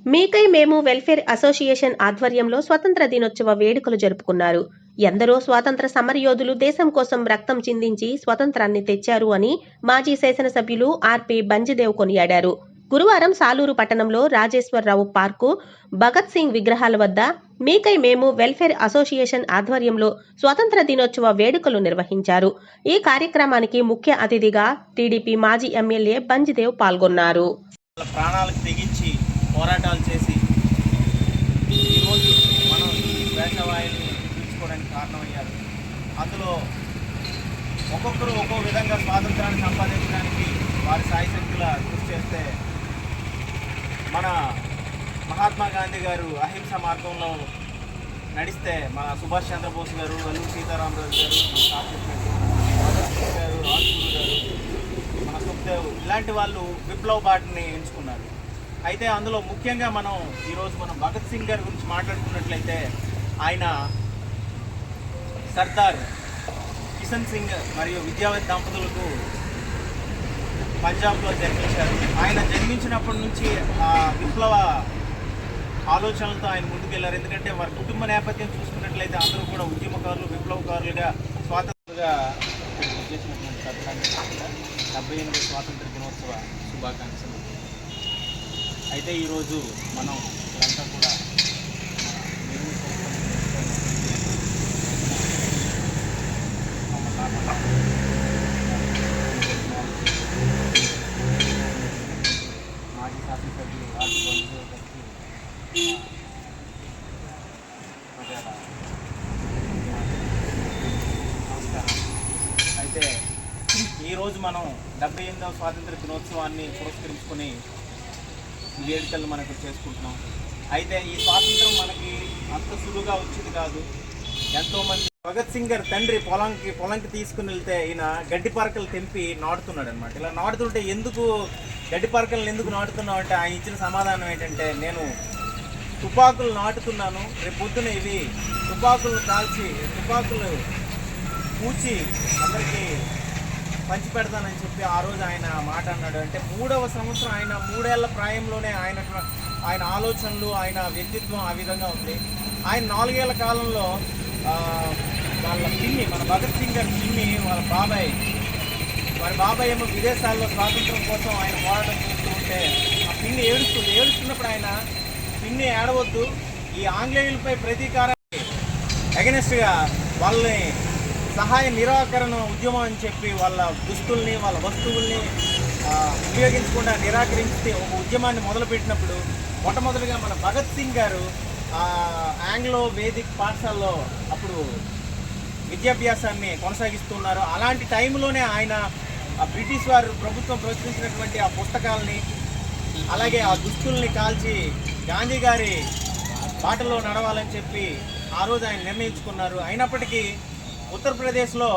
మీకై మేము welfare association ఆధ్వర్యంలో స్వతంత్ర దినోత్సవ వేడుకలు జరుపుకున్నారు. ఎందరో స్వాతంత్ర సమరయోధులు దేశం కోసం రక్తం చిందించి స్వతంత్రాన్ని తెచ్చారు అని మాజీ శాసనసభ్యులు ఆర్పి బంజిదేవ్ కొనియాడారు. గురువారం సాలూరు పట్టణంలో రాజేశ్వరరావు పార్కు, భగత్ సింగ్ విగ్రహాల వద్ద మీకై మేము వెల్ఫేర్ అసోసియేషన్ ఆధ్వర్యంలో స్వతంత్ర దినోత్సవ వేడుకలు నిర్వహించారు. ఈ కార్యక్రమానికి ముఖ్య అతిథిగా టీడీపీ మాజీ ఎమ్మెల్యే బంజిదేవ్ పాల్గొన్నారు. ప్రాణాలకు తెగించి పోరాటాలు చేసి ఈరోజు మనం ఈ స్వేచ్ఛవాయుల్ని పీల్చుకోవడానికి కారణమయ్యారు. అందులో ఒక్కొక్కరు ఒక్కో విధంగా స్వాతంత్రాన్ని సంపాదించడానికి వారి సాయశక్తుల కృషి చేస్తే మన మహాత్మా గాంధీ గారు అహింస మార్గంలో నడిస్తే మన సుభాష్ చంద్రబోస్ గారు, అల్లూరి సీతారామరాజు గారు, గారు, రాజ్గురు గారు, మన సుఖ్దేవ్ ఇలాంటి వాళ్ళు విప్లవ బాటని ఎంచుకున్నారు. అయితే అందులో ముఖ్యంగా ఈరోజు మనం భగత్ సింగ్ గారి గురించి మాట్లాడుకున్నట్లయితే ఆయన సర్దార్ కిషన్ సింగ్ మరియు విద్యావతి దంపతులకు పంజాబ్లో జన్మించారు. ఆయన జన్మించినప్పటి నుంచి ఆ విప్లవ ఆలోచనలతో ఆయన ముందుకెళ్లారు. ఎందుకంటే వారి కుటుంబ నేపథ్యం చూసుకున్నట్లయితే అందరూ కూడా ఉద్యమకారులు, విప్లవకారులుగా స్వాతంత్రంగా చేసినటువంటి సభ్యులందరూ 78 స్వాతంత్ర దినోత్సవ శుభాకాంక్షలు. అయితే ఈరోజు మనం ఇదంతా కూడా మాజీ శాసనసభ్యులు నమస్కారం. అయితే ఈరోజు మనం 78వ స్వాతంత్ర దినోత్సవాన్ని పురస్కరించుకొని వేడుకలు మనకు చేసుకుంటున్నాం. అయితే ఈ స్వాతంత్రం మనకి అంత సులువుగా వచ్చింది కాదు. ఎంతోమంది భగత్ సింగ్ గారి తండ్రి పొలంకి తీసుకుని వెళ్తే ఈయన గడ్డి పరకలు తెంపి నాటుతున్నాడు అనమాట. ఇలా నాటుతుంటే ఎందుకు గడ్డి పరకలను ఎందుకు నాటుతున్నావు అంటే ఆయన ఇచ్చిన సమాధానం ఏంటంటే, నేను తుపాకులు నాటుతున్నాను, రేపు పొద్దున ఇవి తుపాకులను కాల్చి తుపాకులు పూచి అందరికీ పంచి పెడతానని చెప్పి ఆ రోజు ఆయన మాట అన్నాడు. అంటే 3వ సంవత్సరం ఆయన 3 ఏళ్ల ప్రాయంలోనే ఆయన ఆలోచనలు, ఆయన వ్యక్తిత్వం ఆ విధంగా ఉంది. ఆయన 4 ఏళ్ల కాలంలో వాళ్ళ పిన్ని, మన భగత్ సింగ్ గారి పిన్ని వారి బాబాయ్ ఏమో విదేశాల్లో స్వాతంత్రం కోసం ఆయన పోరాటం చేస్తూ ఉంటే ఆ పిన్ని ఏడుస్తున్నప్పుడు ఆయన, పిన్ని ఏడవద్దు, ఈ ఆంగ్లేయులపై ప్రతీకారాన్ని అగెనెస్ట్గా వాళ్ళని సహాయ నిరాకరణ ఉద్యమం అని చెప్పి వాళ్ళ దుస్తుల్ని, వాళ్ళ వస్తువుల్ని ఉపయోగించకుండా నిరాకరించి ఒక ఉద్యమాన్ని మొదలుపెట్టినప్పుడు మొట్టమొదటిగా మన భగత్ సింగ్ గారు ఆంగ్లో వేదిక్ పాఠశాలలో అప్పుడు విద్యాభ్యాసాన్ని కొనసాగిస్తున్నారు. అలాంటి టైంలోనే ఆయన బ్రిటిష్ వారు ప్రభుత్వం ప్రచురించినటువంటి ఆ పుస్తకాలని, అలాగే ఆ దుస్తుల్ని కాల్చి గాంధీ గారి బాటలో నడవాలని చెప్పి ఆ రోజు ఆయన నిర్ణయించుకున్నారు. అయినప్పటికీ ఉత్తరప్రదేశ్లో